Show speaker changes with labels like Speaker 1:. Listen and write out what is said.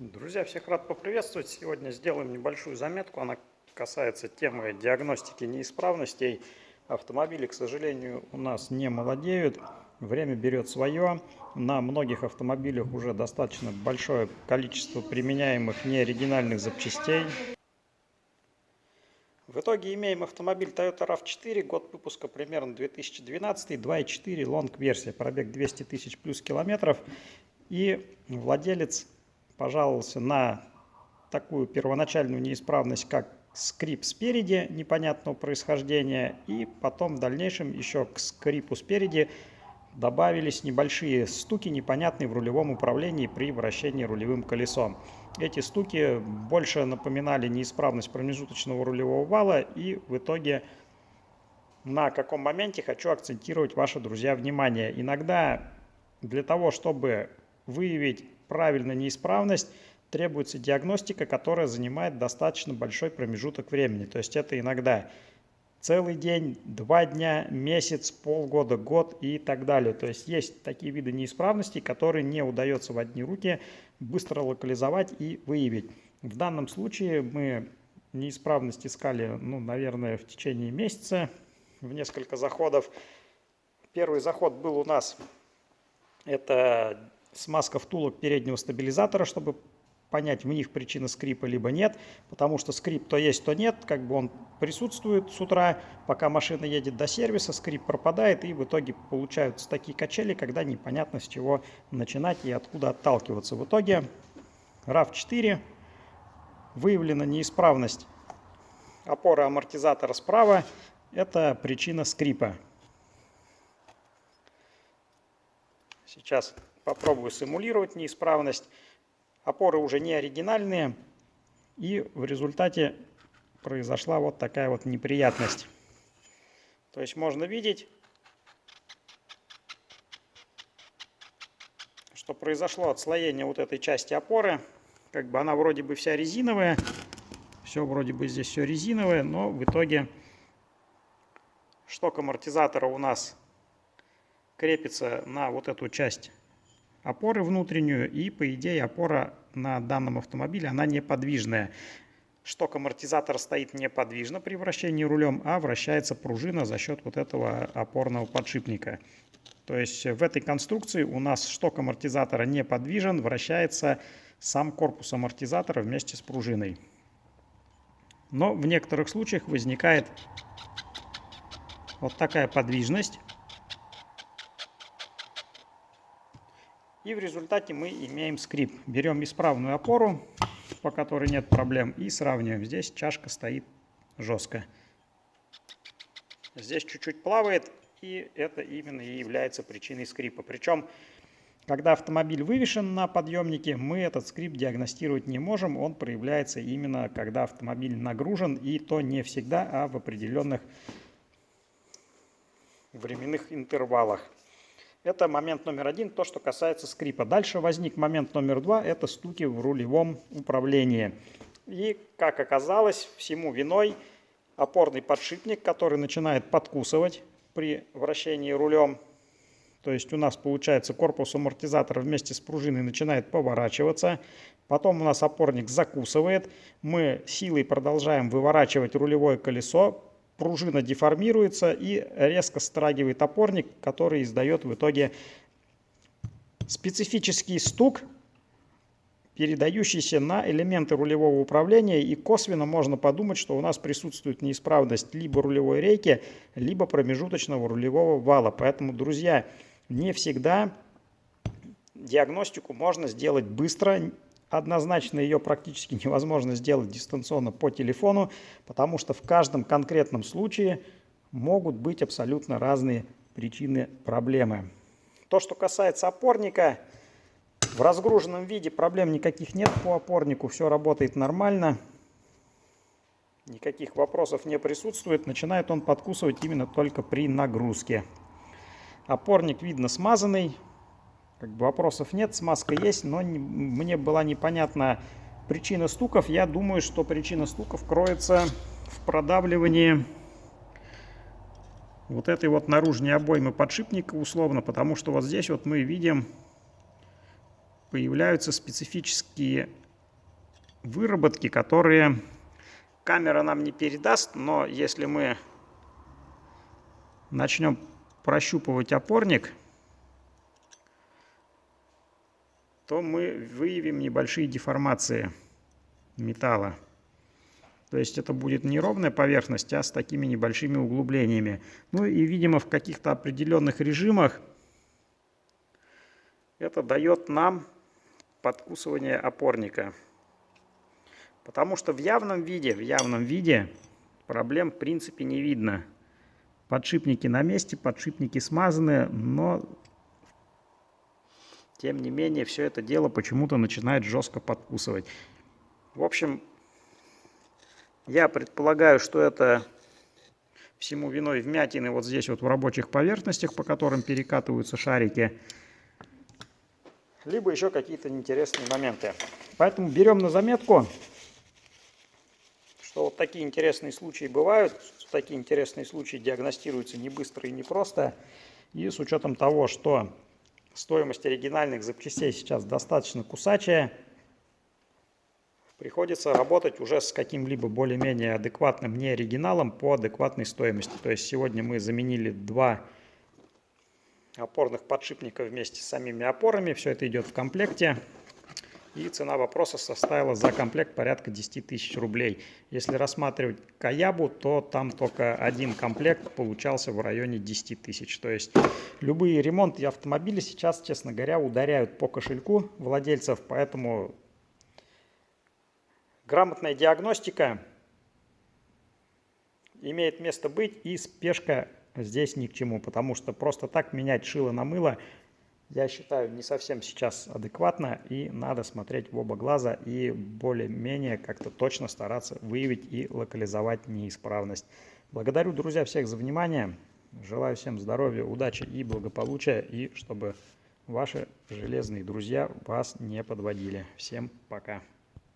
Speaker 1: Друзья, всех рад поприветствовать. Сегодня сделаем небольшую заметку. Она касается темы диагностики неисправностей. Автомобили, к сожалению, у нас не молодеют. Время берет свое. На многих автомобилях уже достаточно большое количество применяемых неоригинальных запчастей. В итоге имеем автомобиль Toyota RAV4, год выпуска примерно 2012, 2.4, лонг-версия, пробег 200 тысяч плюс километров. И владелец пожаловался на такую первоначальную неисправность, как скрип спереди непонятного происхождения, и потом в дальнейшем еще к скрипу спереди добавились небольшие стуки, непонятные в рулевом управлении при вращении рулевым колесом. Эти стуки больше напоминали неисправность промежуточного рулевого вала, и в итоге на каком моменте хочу акцентировать ваше, друзья, внимание. Иногда для того, чтобы выявить правильно неисправность, требуется диагностика, которая занимает достаточно большой промежуток времени. То есть это иногда целый день, 2 дня, месяц, полгода, год и так далее. То есть есть такие виды неисправностей, которые не удается в одни руки быстро локализовать и выявить. В данном случае мы неисправность искали, наверное, в течение месяца, в несколько заходов. Первый заход был у нас, это смазка втулок переднего стабилизатора, чтобы понять, в них причина скрипа либо нет, потому что скрип то есть, то нет, как бы он присутствует с утра, пока машина едет до сервиса, скрип пропадает, и в итоге получаются такие качели, когда непонятно с чего начинать и откуда отталкиваться. В итоге RAV4, выявлена неисправность опоры амортизатора справа, это причина скрипа. Сейчас попробую симулировать неисправность. Опоры уже не оригинальные, и в результате произошла вот такая вот неприятность. То есть можно видеть, что произошло отслоение вот этой части опоры. Как бы она вроде бы вся резиновая, все вроде бы здесь все резиновое, но в итоге шток амортизатора у нас крепится на вот эту часть опоры внутреннюю, и по идее опора на данном автомобиле она неподвижная. Шток амортизатора стоит неподвижно при вращении рулем, а вращается пружина за счет вот этого опорного подшипника. То есть в этой конструкции у нас шток амортизатора неподвижен, вращается сам корпус амортизатора вместе с пружиной. Но в некоторых случаях возникает вот такая подвижность. И в результате мы имеем скрип. Берем исправную опору, по которой нет проблем, и сравниваем. Здесь чашка стоит жестко. Здесь чуть-чуть плавает, и это именно и является причиной скрипа. Причем, когда автомобиль вывешен на подъемнике, мы этот скрип диагностировать не можем. Он проявляется именно, когда автомобиль нагружен, и то не всегда, а в определенных временных интервалах. Это момент номер один, то, что касается скрипа. Дальше возник момент номер два, это стуки в рулевом управлении. И, как оказалось, всему виной опорный подшипник, который начинает подкусывать при вращении рулем. То есть у нас получается корпус амортизатора вместе с пружиной начинает поворачиваться. Потом у нас опорник закусывает. Мы силой продолжаем выворачивать рулевое колесо. Пружина деформируется и резко страгивает опорник, который издает в итоге специфический стук, передающийся на элементы рулевого управления, и косвенно можно подумать, что у нас присутствует неисправность либо рулевой рейки, либо промежуточного рулевого вала. Поэтому, друзья, не всегда диагностику можно сделать быстро. Однозначно ее практически невозможно сделать дистанционно по телефону, потому что в каждом конкретном случае могут быть абсолютно разные причины проблемы. То, что касается опорника, в разгруженном виде проблем никаких нет по опорнику, все работает нормально, никаких вопросов не присутствует. Начинает он подкусывать именно только при нагрузке. Опорник видно смазанный. Как бы вопросов нет, смазка есть, но мне была непонятна причина стуков. Я думаю, что причина стуков кроется в продавливании вот этой вот наружной обоймы подшипника условно, потому что вот здесь вот мы видим, появляются специфические выработки, которые камера нам не передаст, но если мы начнем прощупывать опорник, то мы выявим небольшие деформации металла. То есть это будет не ровная поверхность, а с такими небольшими углублениями. Ну и, видимо, в каких-то определенных режимах это дает нам подкусывание опорника. Потому что в явном виде проблем в принципе не видно. Подшипники на месте, подшипники смазаны, но тем не менее все это дело почему-то начинает жестко подкусывать. В общем, я предполагаю, что это всему виной вмятины вот здесь вот в рабочих поверхностях, по которым перекатываются шарики, либо еще какие-то интересные моменты. Поэтому берем на заметку, что вот такие интересные случаи бывают, такие интересные случаи диагностируются не быстро и не просто. И с учетом того, что стоимость оригинальных запчастей сейчас достаточно кусачая, приходится работать уже с каким-либо более-менее адекватным неоригиналом по адекватной стоимости. То есть сегодня мы заменили 2 опорных подшипника вместе с самими опорами. Все это идет в комплекте. И цена вопроса составила за комплект порядка 10 тысяч рублей. Если рассматривать Каябу, то там только один комплект получался в районе 10 тысяч. То есть любые ремонты автомобиля сейчас, честно говоря, ударяют по кошельку владельцев. Поэтому грамотная диагностика имеет место быть, и спешка здесь ни к чему. Потому что просто так менять шило на мыло, я считаю, не совсем сейчас адекватно, и надо смотреть в оба глаза и более-менее как-то точно стараться выявить и локализовать неисправность. Благодарю, друзья, всех за внимание. Желаю всем здоровья, удачи и благополучия, и чтобы ваши железные друзья вас не подводили. Всем пока.